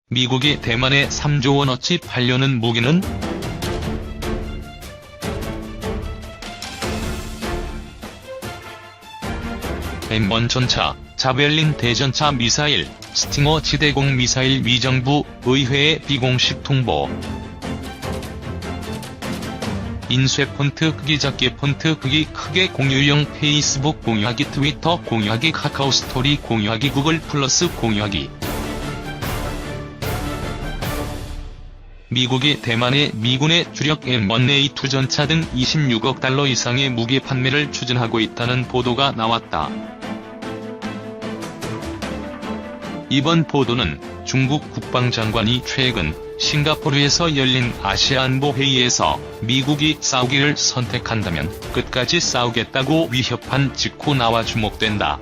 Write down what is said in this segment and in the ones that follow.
미국이 대만에 3조 원어치 팔려는 무기는? M1 전차, 자벨린 대전차 미사일, 스팅어 지대공 미사일 미정부 의회의 비공식 통보. 인쇄 폰트 크기 작게 폰트 크기 크게 공유형 페이스북 공유하기 트위터 공유하기 카카오 스토리 공유하기 구글 플러스 공유하기. 미국이 대만에 미군의 주력 M1A2 전차 등 26억 달러 이상의 무기 판매를 추진하고 있다는 보도가 나왔다. 이번 보도는 중국 국방장관이 최근 싱가포르에서 열린 아시아안보 회의에서 미국이 싸우기를 선택한다면 끝까지 싸우겠다고 위협한 직후 나와 주목된다.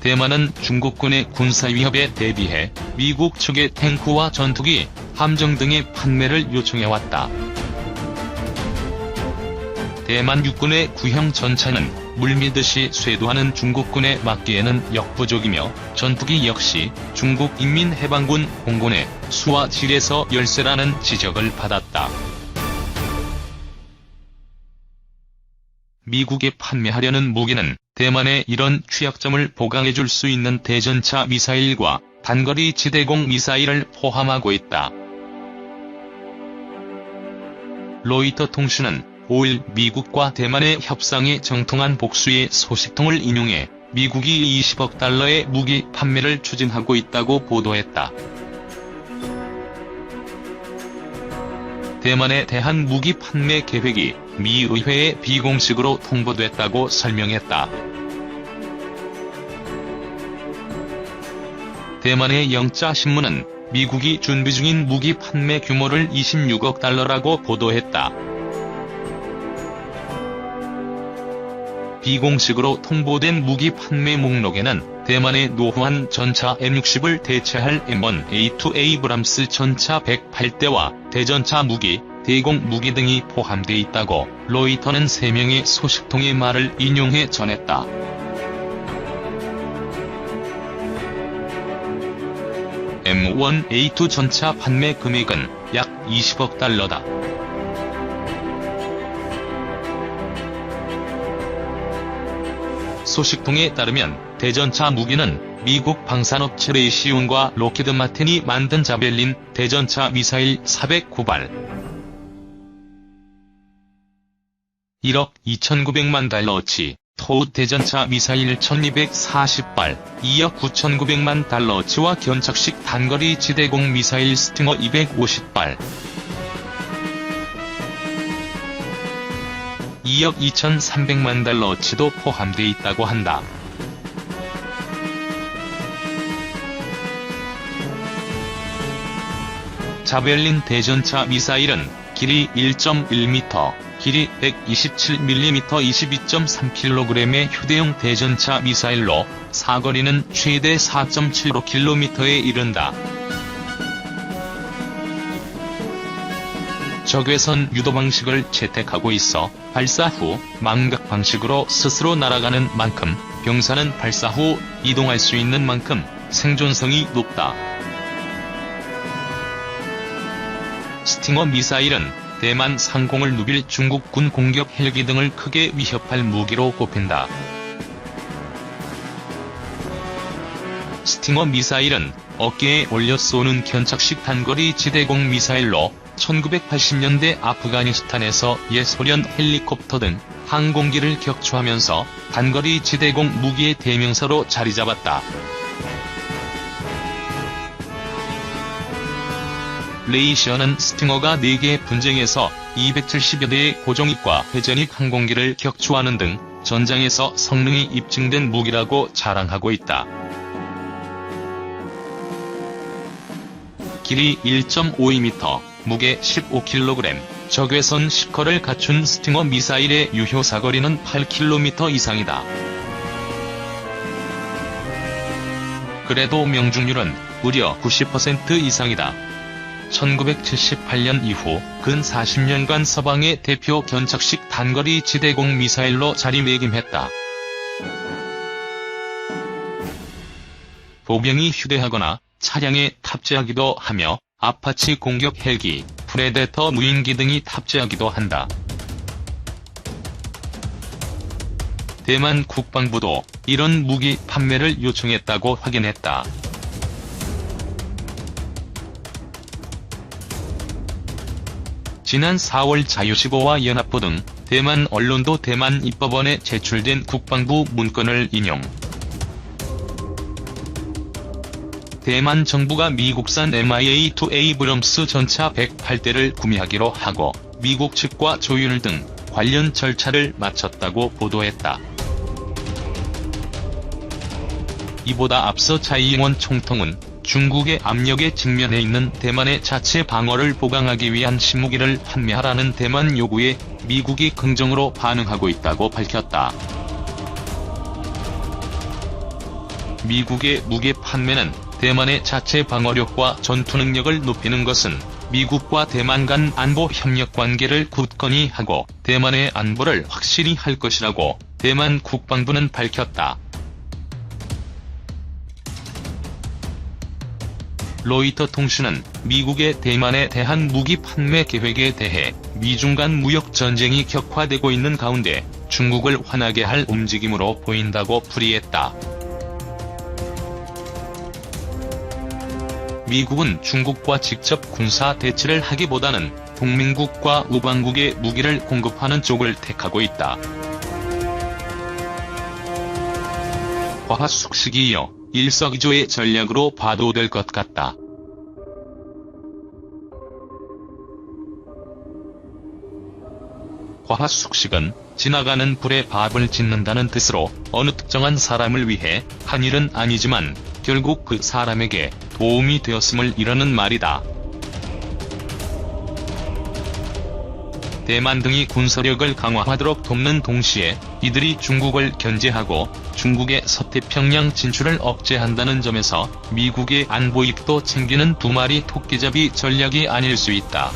대만은 중국군의 군사위협에 대비해 미국 측의 탱크와 전투기, 함정 등의 판매를 요청해왔다. 대만 육군의 구형 전차는 물밀듯이 쇄도하는 중국군에 막기에는 역부족이며 전투기 역시 중국 인민해방군 공군의 수와 질에서 열세라는 지적을 받았다. 미국에 판매하려는 무기는 대만의 이런 취약점을 보강해줄 수 있는 대전차 미사일과 단거리 지대공 미사일을 포함하고 있다. 로이터 통신은 5일 미국과 대만의 협상에 정통한 복수의 소식통을 인용해 미국이 20억 달러의 무기 판매를 추진하고 있다고 보도했다. 대만에 대한 무기 판매 계획이 미 의회에 비공식으로 통보됐다고 설명했다. 대만의 영자신문은 미국이 준비 중인 무기 판매 규모를 26억 달러라고 보도했다. 비공식으로 통보된 무기 판매 목록에는 대만의 노후한 전차 M60을 대체할 M1A2 에이브람스 전차 108대와 대전차 무기, 대공 무기 등이 포함돼 있다고 로이터는 3명의 소식통의 말을 인용해 전했다. M1A2 전차 판매 금액은 약 20억 달러다. 소식통에 따르면 대전차 무기는 미국 방산업체 레이시온과 록히드 마틴이 만든 자벨린 대전차 미사일 409발, 1억 2,900만 달러어치, 토우 대전차 미사일 1,240발, 2억 9,900만 달러어치와 견착식 단거리 지대공 미사일 스팅어 250발, 2억 2,300만 달러어치도 포함돼 있다고 한다. 자벨린 대전차 미사일은 길이 1.1m, 길이 127mm 22.3kg의 휴대용 대전차 미사일로 사거리는 최대 4.75km에 이른다. 적외선 유도 방식을 채택하고 있어 발사 후 망각 방식으로 스스로 날아가는 만큼 병사는 발사 후 이동할 수 있는 만큼 생존성이 높다. 스팅어 미사일은 대만 상공을 누빌 중국군 공격 헬기 등을 크게 위협할 무기로 꼽힌다. 스팅어 미사일은 어깨에 올려 쏘는 견착식 단거리 지대공 미사일로 1980년대 아프가니스탄에서 옛 소련 헬리콥터 등 항공기를 격추하면서 단거리 지대공 무기의 대명사로 자리잡았다. 레이시언은 스팅어가 4개의 분쟁에서 270여 대의 고정익과 회전익 항공기를 격추하는 등 전장에서 성능이 입증된 무기라고 자랑하고 있다. 길이 1.52m, 무게 15kg, 적외선 시커를 갖춘 스팅어 미사일의 유효 사거리는 8km 이상이다. 그래도 명중률은 무려 90% 이상이다. 1978년 이후 근 40년간 서방의 대표 견착식 단거리 지대공 미사일로 자리매김했다. 보병이 휴대하거나 차량에 탑재하기도 하며 아파치 공격 헬기, 프레데터 무인기 등이 탑재하기도 한다. 대만 국방부도 이런 무기 판매를 요청했다고 확인했다. 지난 4월 자유시보와 연합보 등 대만 언론도 대만 입법원에 제출된 국방부 문건을 인용. 대만 정부가 미국산 MIA-2 에이브럼스 전차 108대를 구매하기로 하고 미국 측과 조율 등 관련 절차를 마쳤다고 보도했다. 이보다 앞서 차 이잉원 총통은 중국의 압력에 직면해 있는 대만의 자체 방어를 보강하기 위한 신무기를 판매하라는 대만 요구에 미국이 긍정으로 반응하고 있다고 밝혔다. 미국의 무기 판매는 대만의 자체 방어력과 전투 능력을 높이는 것은 미국과 대만 간 안보 협력 관계를 굳건히 하고 대만의 안보를 확실히 할 것이라고 대만 국방부는 밝혔다. 로이터 통신은 미국의 대만에 대한 무기 판매 계획에 대해 미중 간 무역 전쟁이 격화되고 있는 가운데 중국을 화나게 할 움직임으로 보인다고 풀이했다. 미국은 중국과 직접 군사 대치를 하기보다는 동맹국과 우방국에 무기를 공급하는 쪽을 택하고 있다. 과학숙식이 이어 일석이조의 전략으로 봐도 될 것 같다. 과학숙식은 지나가는 불에 밥을 짓는다는 뜻으로 어느 특정한 사람을 위해 한 일은 아니지만 결국 그 사람에게 도움이 되었음을 이르는 말이다. 대만 등이 군사력을 강화하도록 돕는 동시에 이들이 중국을 견제하고 중국의 서태평양 진출을 억제한다는 점에서 미국의 안보 이익도 챙기는 두 마리 토끼잡이 전략이 아닐 수 있다.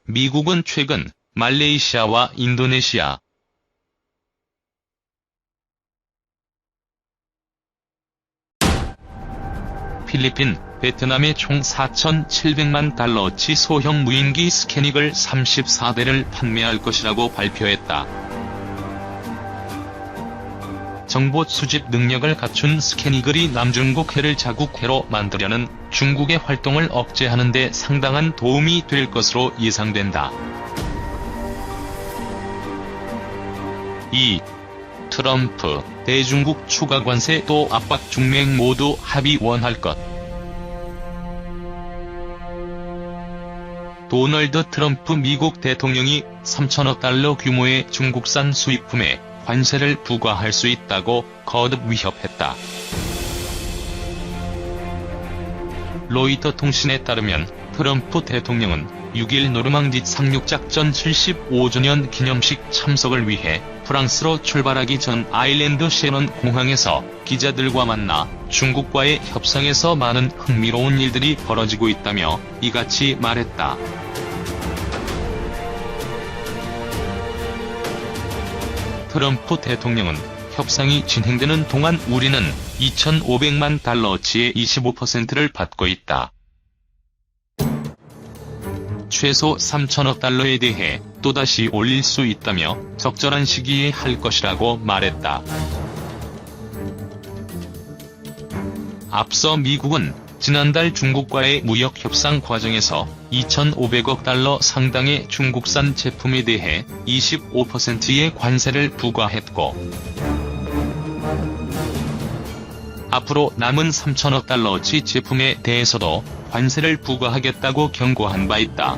미국은 최근 말레이시아와 인도네시아, 필리핀, 베트남에 총 4,700만 달러어치 소형 무인기 스캐닉을 34대를 판매할 것이라고 발표했다. 정보 수집 능력을 갖춘 스캐니글이 남중국 해를 자국해로 만들려는 중국의 활동을 억제하는 데 상당한 도움이 될 것으로 예상된다. 2. 트럼프, 대중국 추가 관세 또 압박 중맹 모두 합의 원할 것. 도널드 트럼프 미국 대통령이 3천억 달러 규모의 중국산 수입품에 관세를 부과할 수 있다고 거듭 위협했다. 로이터 통신에 따르면 트럼프 대통령은 6일 노르망디 상륙작전 75주년 기념식 참석을 위해 프랑스로 출발하기 전 아일랜드 셰넌 공항에서 기자들과 만나 중국과의 협상에서 많은 흥미로운 일들이 벌어지고 있다며 이같이 말했다. 트럼프 대통령은 협상이 진행되는 동안 우리는 2,500만 달러어치의 25%를 받고 있다. 최소 3천억 달러에 대해 또다시 올릴 수 있다며 적절한 시기에 할 것이라고 말했다. 앞서 미국은 지난달 중국과의 무역 협상 과정에서 2,500억 달러 상당의 중국산 제품에 대해 25%의 관세를 부과했고, 앞으로 남은 3천억 달러어치 제품에 대해서도 관세를 부과하겠다고 경고한 바 있다.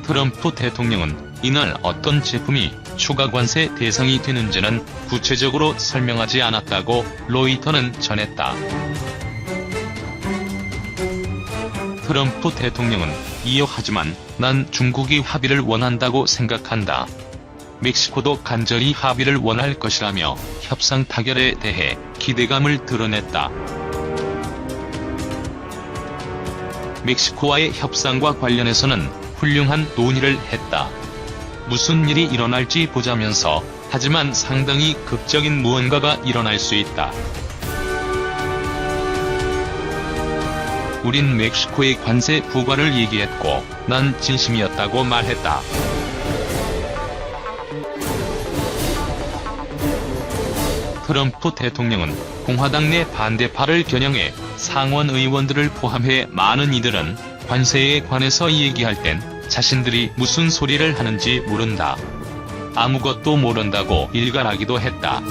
트럼프 대통령은 이날 어떤 제품이 추가 관세 대상이 되는지는 구체적으로 설명하지 않았다고 로이터는 전했다. 트럼프 대통령은 이어 하지만 난 중국이 합의를 원한다고 생각한다. 멕시코도 간절히 합의를 원할 것이라며 협상 타결에 대해 기대감을 드러냈다. 멕시코와의 협상과 관련해서는 훌륭한 논의를 했다. 무슨 일이 일어날지 보자면서 하지만 상당히 극적인 무언가가 일어날 수 있다. 우린 멕시코의 관세 부과를 얘기했고 난 진심이었다고 말했다. 트럼프 대통령은 공화당 내 반대파를 겨냥해 상원 의원들을 포함해 많은 이들은 관세에 관해서 얘기할 땐 자신들이 무슨 소리를 하는지 모른다. 아무것도 모른다고 일갈하기도 했다.